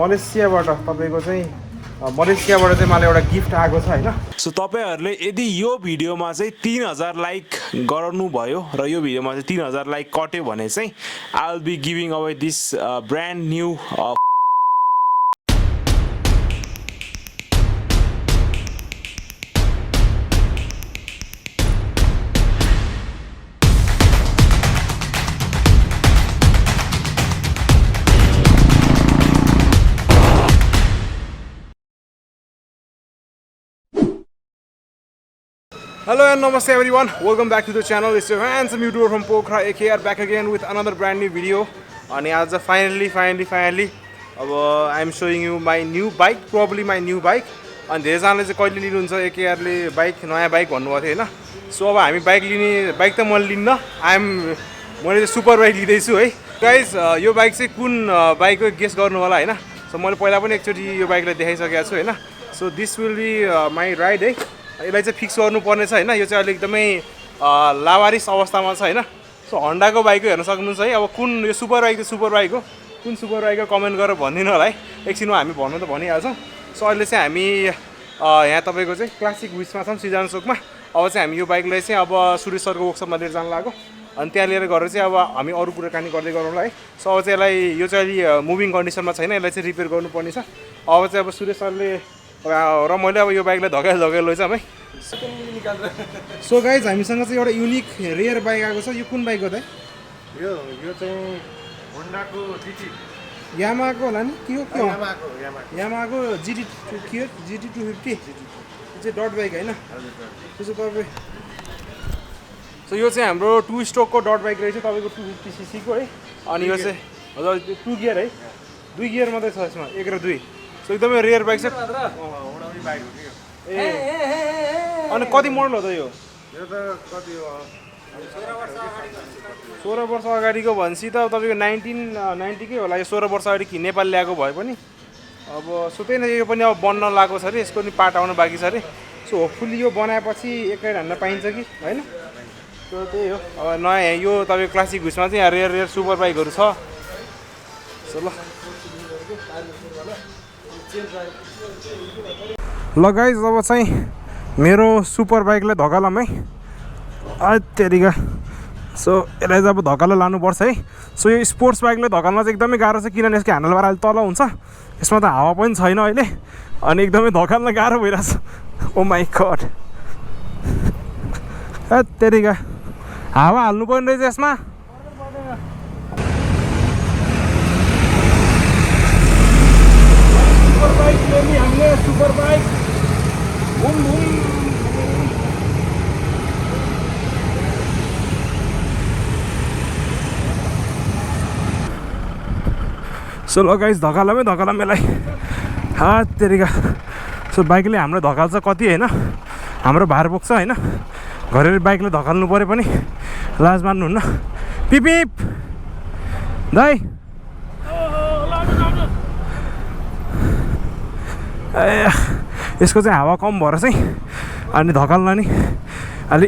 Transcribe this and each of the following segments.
मलेसियाबाट तपाईको चाहिँ मलेसियाबाट चाहिँ मलाई एउटा गिफ्ट आएको छ हैन। सो तपाईहरुले यदि यो भिडियोमा चाहिँ 3000 लाइक गराउनु भयो र यो भिडियोमा चाहिँ 3000 लाइक कट्यो भने चाहिँ I will be giving away this brand new Hello and namaste everyone, welcome back to the channel. It's your handsome YouTuber from Pokhara AKR back again with another brand new video. And आज finally I'm showing you my new bike, probably my new bike. And धेरैजनाले चाहिँ कहिले लिनुहुन्छ AKR ले bike नयाँ bike भन्नुभएको थियो हैन। सो अब हामी बाइक लिने बाइक त म लिन्न, मैले चाहिँ सुपर बाइक लिदैछु है। गाइस यो बाइक चाहिँ कुन बाइकको गेस गर्नु होला हैन। सो मैले पहिला पनि एकचोटी यो बाइकलाई देखाइसकेको छु हैन। So this will be my ride है। यसलाई चाहिँ फिक्स गर्नुपर्ने छ हैन। यो चाहिँ अहिले एकदमै लावारिस अवस्थामा छ हैन। सो हन्डाको बाइक हेर्न सक्नुहुन्छ है। अब कुन यो सुपर बाइक हो, कुन सुपर बाइक हो कमेन्ट गरेर भनिदिनु होला है। एकछिनमा हामी भन्नु त भनिहाल्छौँ। सो अहिले चाहिँ हामी यहाँ तपाईँको चाहिँ क्लासिक विसमा छौँ सिजान चोकमा। अब चाहिँ हामी यो बाइकलाई चाहिँ अब सुरेश सरको वर्कसपमा लिएर जानु लाग्यो। अनि त्यहाँ लिएर गएर चाहिँ अब हामी अरू कुराकानी गर्दै गरौँला है। सो अब चाहिँ यसलाई यो चाहिँ अलि मुभिङ कन्डिसनमा छैन, यसलाई चाहिँ रिपेयर गर्नुपर्ने छ। अब चाहिँ अब सुरेश सरले र मैले अब यो बाइकलाई धकेल लैजाउँ है। सो गाइज हामीसँग चाहिँ एउटा युनिक रेयर बाइक आएको छ। यो कुन बाइक हो त? यो चाहिँ होन्डाको जीटी यामाहाको होला नि के हो? यामाहाको जीटी के हो? जीटी 250 चाहिँ डट बाइक हैन। सो यो चाहिँ हाम्रो 2 स्ट्रोकको डट बाइक रहेछ तपाईँको 250 सीसी को है। अनि यो चाहिँ हजुर 2 गियर है, 2 गियर मात्रै छ यसमा, 1 र 2। सो एकदमै रेयर बाइक छ। ए अनि कति मोडल हो त यो? यो त कति हो 16 वर्ष अगाडिको भनेपछि त तपाईँको 1990 कै होला। यो 16 वर्ष अगाडि नेपाल ल्याएको भए पनि अब सो त्यही नै यो पनि अब बन्न लागेको छ अरे, यसको नि पार्ट आउनु बाँकी छ अरे। सो होपफुल्ली यो बनाएपछि एक राइड हान्न पाइन्छ कि होइन। सो त्यही हो। अब नयाँ यो तपाईँको क्लासिक घुसमा चाहिँ यहाँ रेयर सुपर बाइकहरू छ। सो ल गाइज अब चाहिँ मेरो सुपर बाइकलाई धकालम है। तेरिका सो यसलाई चाहिँ अब धकालो लानुपर्छ है। सो यो स्पोर्ट्स बाइकलाई धकाल्न चाहिँ एकदमै गाह्रो छ, किनभने यसको ह्यान्डलबार अहिले तल हुन्छ, यसमा त हावा पनि छैन अहिले, अनि एकदमै धकाल्न गाह्रो भइरहेछ। ओ माई गॉड, तेरिका हावा हाल्नु पर्ने रहेछ यसमा। सुपर बाइक ल्याउने हामीले, super bike boom boom. So ल गाइस धकालमै यसलाई। तेरिका सो बाइकले हाम्रो धकाल्छ कति होइन, हाम्रो भार बोक्छ होइन। घरेर बाइकले धकाल्नु पऱ्यो पनि लाज मान्नुहुन्न। पिपिप दाइ ए यसको चाहिँ हावा कम भएर चाहिँ अनि धकाल्न नि अलि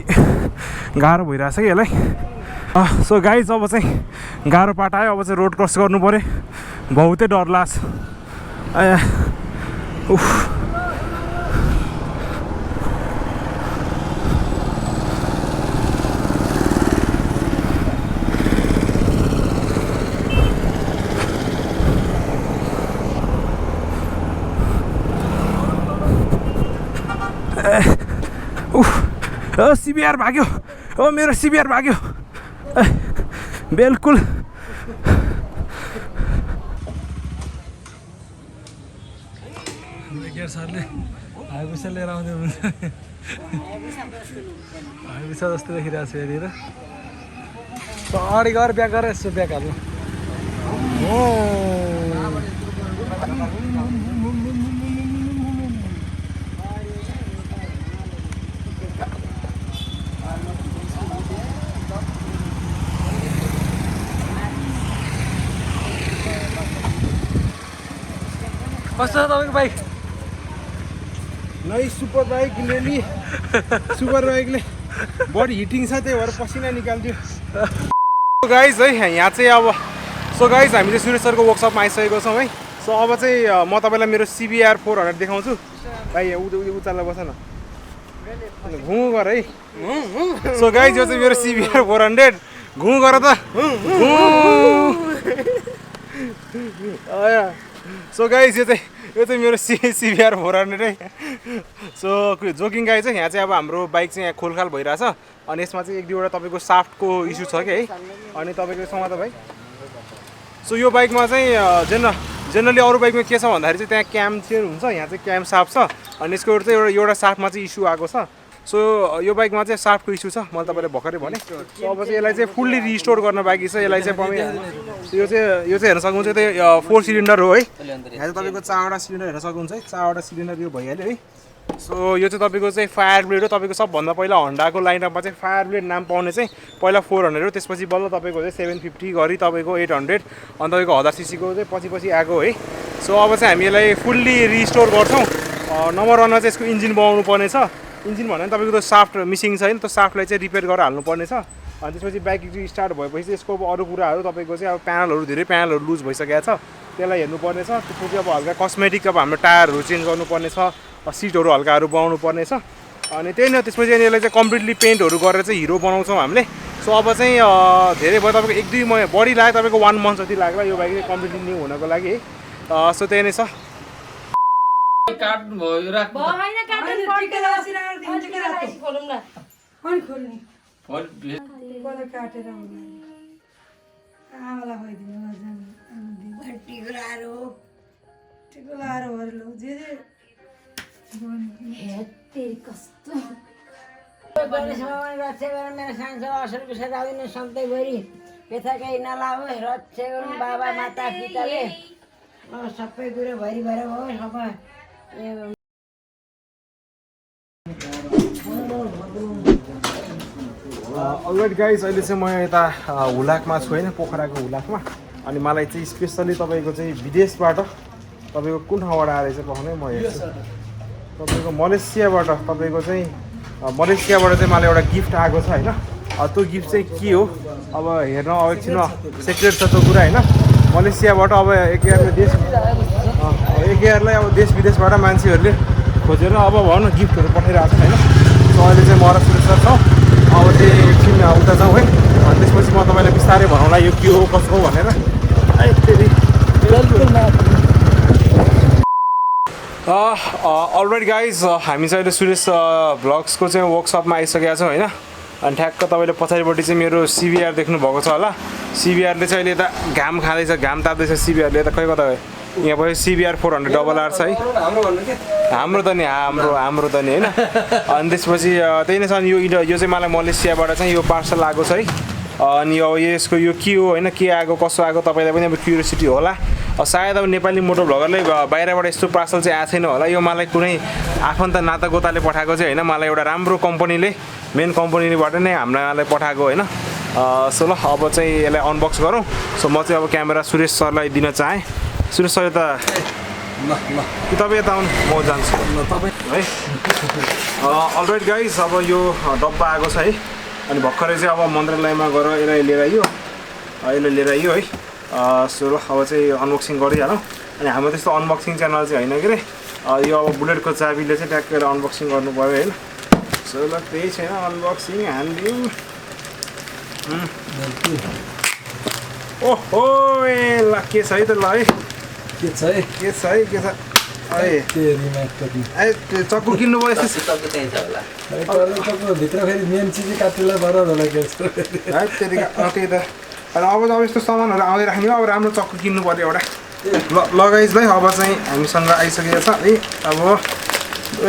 गाह्रो भइरहेछ कि यसलाई। सो गाइज अब चाहिँ गाह्रो पाट आयो। अब चाहिँ रोड क्रस गर्नु पऱ्यो, बहुतै डर लाग्छ। उफ CBR भाग्यो। ओ मेरो CBR भाग्यो बिल्कुल। AKR सरले हाइबुसा लिएर आउँदै हुनुहुन्छ। हाइबुसा जस्तो देखिरहेको छ यहाँनिर। अगाडि गएर ब्याक गरेर यसो ब्याक हाल्नु। कस्तो छ तपाईँको बाइक? नई सुपर बाइक ल्याउने। सुपर बाइकले बडी हिटिङ छ, त्यही भएर पसिना निकाल्दियो। गाइज है यहाँ चाहिँ अब सो गाइज हामी चाहिँ सुरेश सरको वर्कसपमा आइसकेको छौँ है। सो अब चाहिँ म तपाईँलाई मेरो CBR 400 देखाउँछु भाइ उचाल्ला बस न घुँ गर है सो गाइज यो चाहिँ मेरो CBR 400 घुँ गर त सो गाइज यो चाहिँ मेरो CBR 400 है सो जोकिङ गाई चाहिँ यहाँ चाहिँ अब हाम्रो बाइक चाहिँ यहाँ खोलखाल भइरहेछ अनि यसमा चाहिँ एक दुईवटा तपाईँको साफ्टको इस्यु छ कि है अनि तपाईँको समात भाइ सो यो बाइकमा चाहिँ जेनरली अरू बाइकमा के छ भन्दाखेरि चाहिँ त्यहाँ क्याम चाहिँ हुन्छ यहाँ चाहिँ क्याम साफ्ट छ अनि यसको चाहिँ एउटा साफ्टमा चाहिँ इस्यु आएको छ सो यो बाइकमा चाहिँ साफ्टको इस्यु छ मैले तपाईँलाई भर्खरै भने सो अब चाहिँ यसलाई चाहिँ फुल्ली रिस्टोर गर्न बाँकी छ यसलाई चाहिँ यो चाहिँ हेर्न सक्नुहुन्छ त्यही 4 सिलिन्डर हो है यहाँ चाहिँ तपाईँको 4वटा सिलिन्डर हेर्न सक्नुहुन्छ है 4वटा सिलिन्डर यो भइहाल्यो है सो यो चाहिँ तपाईँको चाहिँ फायरब्लेड हो तपाईँको सबभन्दा पहिला होन्डाको लाइनअपमा चाहिँ फायरब्लेड नाम पाउने चाहिँ पहिला 400 हो त्यसपछि बल्ल तपाईँको चाहिँ 750 गरी तपाईँको 800 अनि तपाईँको 1000 सीसीको चाहिँ पछि आएको है सो अब चाहिँ हामी यसलाई फुल्ली रिस्टोर गर्छौँ नम्बर 1मा चाहिँ यसको इन्जिन बनाउनु पर्ने छ इन्जिन भन्दा तपाईँको त्यो साफ्ट मिसिङ छ नि त्यो साफ्टलाई चाहिँ रिपेयर गरेर हाल्नुपर्ने छ अनि त्यसपछि बाइक स्टार्ट भएपछि चाहिँ यसको अरू कुराहरू तपाईँको चाहिँ अब धेरै प्यानलहरू लुज भइसकेको छ त्यसलाई हेर्नुपर्ने छ त्यसपछि अब हल्का कस्मेटिक अब हाम्रो टायरहरू चेन्ज गर्नुपर्ने छ सिटहरू हल्काहरू बनाउनु पर्ने छ अनि त्यही न त्यसपछि अनि यसलाई चाहिँ कम्प्लिटली पेन्टहरू गरेर चाहिँ हिरो बनाउँछौँ हामीले सो अब चाहिँ धेरै भयो तपाईँको 1-2 महिना बढी लाग्यो तपाईँको 1 मन्थ जति लाग्ला यो बाइक चाहिँ कम्प्लिटली न्यू हुनको लागि है सो त्यही नै छ काट्नु भयो राख्नु हैन काट्नु पर्दैन अनि खोलौँ न अनि खोल्ने कोले काटेर हुन्छ आमालाई भइदिनु नजानु टिको लाएर भरलो जे तेरी कस्तो रक्षा गरेर मेरो सांसद असर विषय आउने सधैँभरि पेथा केही नलाओस् रक्षा गर्नु बाबा माता पिताले सबै कुरो भरि भएर होस् सबै अलराइट गाइज अहिले चाहिँ म यता हुलाकमा छु होइन पोखराको हुलाकमा अनि मलाई चाहिँ स्पेसली तपाईँको चाहिँ विदेशबाट तपाईँको कुन ठाउँबाट आएर चाहिँ पाउने म हेर्छु तपाईँको मलेसियाबाट तपाईँको चाहिँ मलेसियाबाट चाहिँ मलाई एउटा गिफ्ट आएको छ होइन त्यो गिफ्ट चाहिँ के हो अब हेर्न एकछिनमा सेक्रेट छ त्यो कुरा होइन मलेसियाबाट अब AKRलाई अब देश विदेशबाट मान्छेहरूले खोजेर अब भनौँ न गिफ्टहरू पठाइरहेको छ होइन सो अहिले चाहिँ म र सुरेश सर छ अब चाहिँ एकछिन उता जाउँ है अनि त्यसपछि म तपाईँलाई बिस्तारै भनौँला यो के हो कसो हो भनेर अलराइट गाइज हामी चाहिँ अहिले सुरेश भ्लग्सको चाहिँ वर्कसपमा आइसकेका छौँ होइन अनि ठ्याक्क तपाईँले पछाडिपट्टि चाहिँ मेरो CBR देख्नुभएको छ होला CBRले चाहिँ अहिले यता घाम खाँदैछ घाम ताप्दैछ CBRले यता खै कता यहाँ भयो CBR 400 RR छ है हाम्रो त नि हाम्रो त नि होइन अनि त्यसपछि त्यही नै छ अनि यो चाहिँ मलाई मलेसियाबाट चाहिँ यो पार्सल आएको छ है अनि अब यसको यो के हो होइन के आएको कसो आएको तपाईँलाई पनि अब क्युरियोसिटी होला सायद अब नेपाली मोटो भ्लगरले बाहिरबाट यस्तो पार्सल चाहिँ आएको छैन होला यो मलाई कुनै आफन्त नातागोताले पठाएको चाहिँ होइन मलाई एउटा राम्रो कम्पनीले मेन कम्पनीबाट नै हामीलाई पठाएको होइन सो ल अब चाहिँ यसलाई अनबक्स गरौँ सो म चाहिँ अब क्यामेरा सुरेश सरलाई दिन चाहेँ सुरेश सर यता कि तपाईँ यता आउनु म जान्छु है अलराइट गाइज अब यो डब्बा आएको छ है अनि भर्खरै चाहिँ अब मन्त्रालयमा गएर यसलाई लिएर आइयो है सो ल अब चाहिँ अनबक्सिङ गरिहालौँ अनि हाम्रो त्यस्तो अनबक्सिङ च्यानल चाहिँ होइन के अरे यो अब बुलेटको चाबीले चाहिँ ट्याक्कै अनबक्सिङ गर्नु पऱ्यो होइन सो ल त्यही छैन अनबक्सिङ हालिदिउँ ओहो ए ल के छ है त ल है के छ है चक्कु किन्नु भयो यस्तो भित्र फेरि मेन चिज काटेला बराबर होला के छ है त्यही त अनि अब यस्तो सामानहरू आउँदै राख्ने हो अब राम्रो चक्कु किन्नु पर्यो एउटा लगाइजलाई अब चाहिँ हामीसँग आइसकेको छ है अब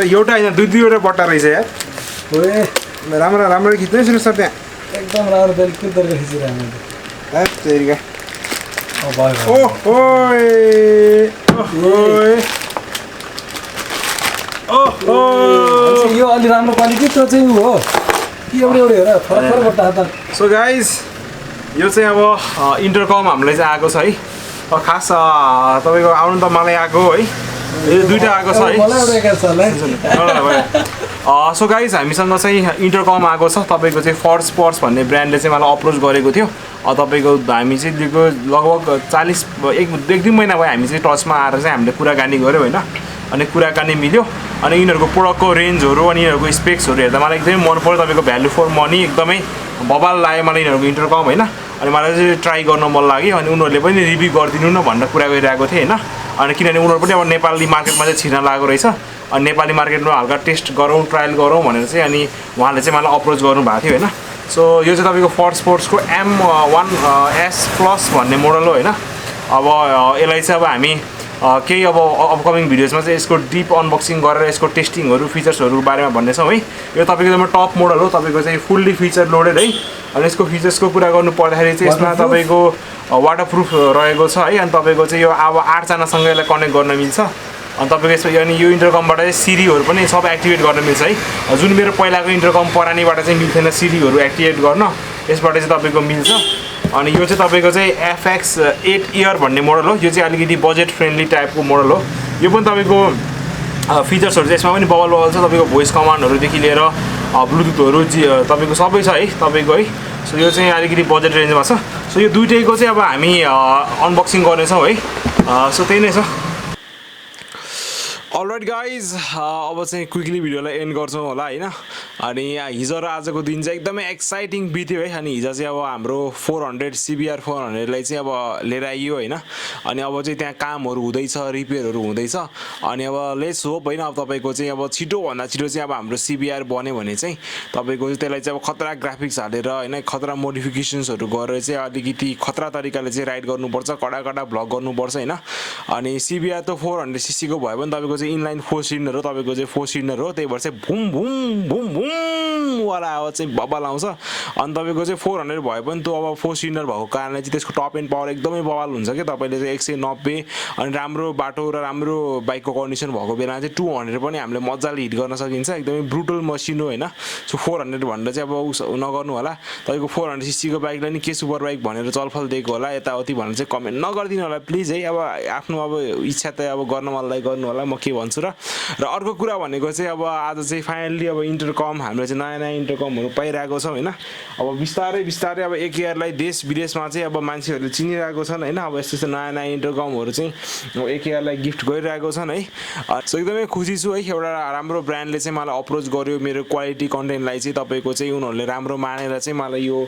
एउटा होइन दुईवटा बट्टा रहेछ यार राम्रो खिच्दै सुरु सर त्यहाँ एकदम राम्रो बिल्कुल दरको खिचिरहेको है त्यही यो अलि राम्रो क्वालिटी त्यो चाहिँ हो कि एउटा हेर फरक बट्टा त सो गाइज यो चाहिँ अब इन्टरकम हामीलाई चाहिँ आएको छ है खास तपाईँको आउनु त मलाई आएको है यो दुईवटा आएको छ है सो गाइज हामीसँग चाहिँ इन्टरकम आएको छ तपाईँको चाहिँ फर्स्ट भन्ने ब्रान्डले चाहिँ मलाई अप्रोच गरेको थियो तपाईँको हामी चाहिँ लिएको लगभग 1 महिना भयो हामी चाहिँ टचमा आएर चाहिँ हामीले कुराकानी गऱ्यौँ होइन अनि कुराकानी मिल्यो अनि यिनीहरूको प्रोडक्टको रेन्जहरू अनि यिनीहरूको स्पेक्सहरू हेर्दा मलाई एकदमै मन पर्यो तपाईँको भ्यालु फर मनी एकदमै बबाल लाग्यो मलाई यिनीहरूको इन्टरकम होइन अनि मलाई चाहिँ ट्राई गर्न मन लाग्यो अनि उनीहरूले पनि रिभ्यू गरिदिनु न भनेर कुरा गरिरहेको थिएँ होइन अनि किनभने उनीहरू पनि अब नेपाली मार्केटमा चाहिँ छिर्न लागेको रहेछ अनि नेपाली मार्केटमा हल्का टेस्ट गरौँ ट्रायल गरौँ भनेर चाहिँ अनि उहाँले चाहिँ मलाई अप्रोच गर्नुभएको थियो होइन सो यो चाहिँ तपाईँको फर्स्ट स्पोर्ट्सको M1S प्लस भन्ने मोडल हो होइन अब यसलाई चाहिँ अब हामी केही अब अपकमिङ भिडियोजमा चाहिँ यसको डिप अनबक्सिङ गरेर यसको टेस्टिङहरू फिचर्सहरू बारेमा भन्नेछौँ है यो तपाईँको एकदमै टप मोडल हो तपाईँको चाहिँ फुल्ली फिचर लोडेड है अनि यसको फिचर्सको कुरा गर्नु पर्दाखेरि चाहिँ यसमा तपाईँको वाटरप्रुफ रहेको छ है अनि तपाईँको चाहिँ यो अब 8जनासँग यसलाई कनेक्ट गर्न मिल्छ अनि तपाईँको यसमा अनि यो इन्टरकमबाट चाहिँ सिरीहरू पनि सब एक्टिभेट गर्न मिल्छ है जुन मेरो पहिलाको इन्टरकम परानीबाट चाहिँ मिल्थेन सिरीहरू एक्टिभेट गर्न यसबाट चाहिँ तपाईँको मिल्छ अनि यो चाहिँ तपाईँको चाहिँ FX 8 इयर भन्ने मोडल हो यो चाहिँ अलिकति बजेट फ्रेन्डली टाइपको मोडल हो यो पनि तपाईँको फिचर्सहरू चाहिँ यसमा पनि बबल छ तपाईँको भोइस कमान्डहरूदेखि लिएर ब्लुटुथहरू तपाईँको सबै छ है तपाईँको है सो यो चाहिँ अलिकति बजेट रेन्जमा छ सो यो दुइटैको चाहिँ अब हामी अनबक्सिङ गर्नेछौँ है सो त्यही नै छ अलराइट गाइज अब चाहिँ क्विकली भिडियोलाई एन्ड गर्छौँ होला होइन अनि हिजो र आजको दिन चाहिँ एकदमै एक्साइटिङ बित्यो है अनि हिजो चाहिँ अब हाम्रो 400 CBR 400लाई चाहिँ अब लिएर आइयो होइन अनि अब चाहिँ त्यहाँ कामहरू हुँदैछ रिपेयरहरू हुँदैछ अनि अब लेट्स होप होइन अब तपाईँको चाहिँ अब छिटोभन्दा छिटो चाहिँ अब हाम्रो CBR बन्यो भने चाहिँ तपाईँको चाहिँ त्यसलाई चाहिँ अब खतरा ग्राफिक्स हालेर होइन खतरा मोडिफिकेसन्सहरू गरेर चाहिँ अलिकति खतरा तरिकाले चाहिँ राइड गर्नुपर्छ कडा भ्लग गर्नुपर्छ होइन अनि CBR त 400cc को भयो भने तपाईँको इनलाइन 4 सिलिन्डर हो तपाईँको चाहिँ 4 सिलिन्डर हो त्यही भएर चाहिँ भुम भुम भुम भुम वाला आवाज चाहिँ बबाल आउँछ अनि तपाईँको चाहिँ 400 भयो पनि त्यो अब 4 सिलिन्डर भएको कारणले चाहिँ त्यसको टप एन्ड पावर एकदमै बबाल हुन्छ क्या तपाईँले चाहिँ 190 अनि राम्रो बाटो र राम्रो बाइकको कन्डिसन भएको बेला चाहिँ 200 पनि हामीले मजाले हिट गर्न सकिन्छ एकदमै ब्रुटल मसिन हो होइन सो 400 भनेर चाहिँ अब नगर्नु होला तपाईँको 400cc को बाइकलाई नि के सुपर बाइक भनेर चलफल दिएको होला यताउति भनेर चाहिँ कमेन्ट नगरिदिनु होला प्लिज है अब आफ्नो अब इच्छा त अब गर्न मनलाई गर्नु होला म के भन्छु र अर्को कुरा भनेको चाहिँ अब आज चाहिँ फाइनली अब इन्टरकम हामीले चाहिँ नयाँ इन्टरकमहरू पाइरहेको छौँ होइन अब बिस्तारै अब AKRलाई देश विदेशमा चाहिँ अब मान्छेहरूले चिनिरहेको छन् होइन अब यस्तो नयाँ इन्टरकमहरू चाहिँ अब AKRलाई गिफ्ट गरिरहेको छन् है सो एकदमै खुसी छु है एउटा राम्रो ब्रान्डले चाहिँ मलाई अप्रोच गर्यो मेरो क्वालिटी कन्टेन्टलाई चाहिँ तपाईँको चाहिँ उनीहरूले राम्रो मानेर चाहिँ मलाई यो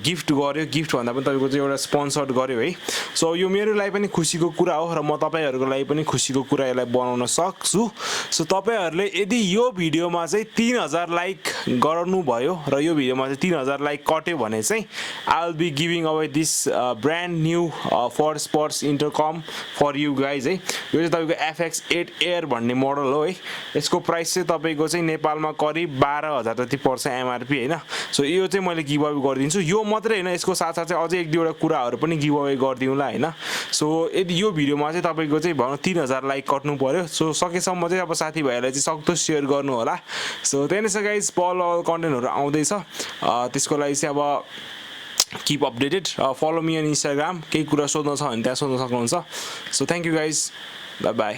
गिफ्ट गर्यो गिफ्ट भन्दा पनि तपाईँको चाहिँ एउटा स्पोन्सर्ड गर्यो है सो यो मेरो लागि पनि खुसीको कुरा हो र म तपाईँहरूको लागि पनि खुसीको कुरा यसलाई बनाउन सक्छु सो तपाईँहरूले यदि यो भिडियोमा चाहिँ 3000 लाइक गराउनु भयो र यो भिडियोमा चाहिँ 3000 लाइक कट्यो भने चाहिँ I will be giving away this brand new Fodsports intercom for you guys है यो चाहिँ तपाईँको FX 8 एयर भन्ने मोडल हो है यसको प्राइस चाहिँ तपाईँको चाहिँ नेपालमा करिब 12000 जति पर्छ MRP होइन सो यो चाहिँ मैले गिभ अवे गरिदिन्छु यो मात्रै होइन यसको साथसाथ चाहिँ अझै 1-2वटा कुराहरू पनि गिभ अवे गरिदिउँला होइन सो यदि यो भिडियोमा चाहिँ तपाईँको चाहिँ भनौँ 3000 लाइक कट्नु पर्यो सो सकेसम्म चाहिँ अब साथीभाइहरूलाई चाहिँ सक्दो सेयर गर्नु होला सो त्यही नै छ गाइज पल कन्टेन्टहरू आउँदैछ त्यसको लागि चाहिँ अब keep updated follow me on Instagram केही कुरा सोध्नु छ भने त्यहाँ सोध्न सक्नुहुन्छ so thank you guys bye by